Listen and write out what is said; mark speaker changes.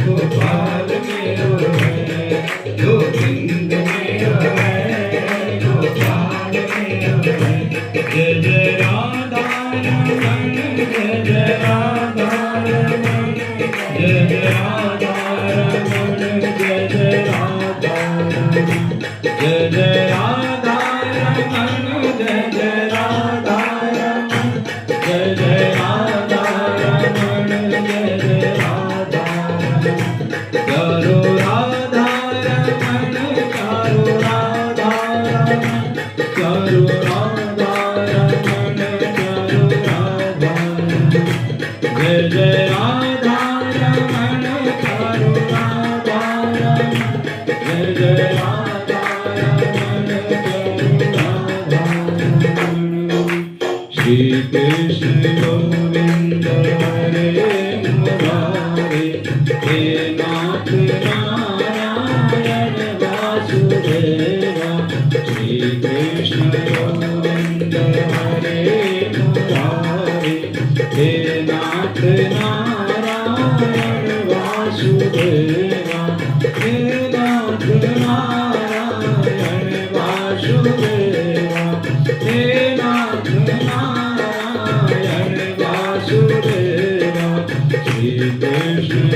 Speaker 1: गोपाल मेरो है, गोविंद मेरो है, गोपाल मेरो है। जय जय राधा रमण, जय जय राधा रमण, जय जय राधा रमण, जय जय राधा रमण, जय जय राधा रमण, जय जय राधा रमण, जय जय राधा रमण, जय जय राधा रमण। चारो राधा रमण, चारो राधा रमण, चारो राधा रमण, चारो राधा रमण। जय जय राधा रमण, चारो राधा रमण, जय जय राधा रमण, चारो राधा रमण। श्री कृष्ण गोविंद हरे मुरारे, हे नाथ नारायण वासुदेवा। श्री कृष्ण गोविंद हरे मुरारे, हे नाथ नारायण वासुदेवा, हे नाथ नारायण वासुदेवा, हे नाथ नारायण वासुदेवा। श्री कृष्ण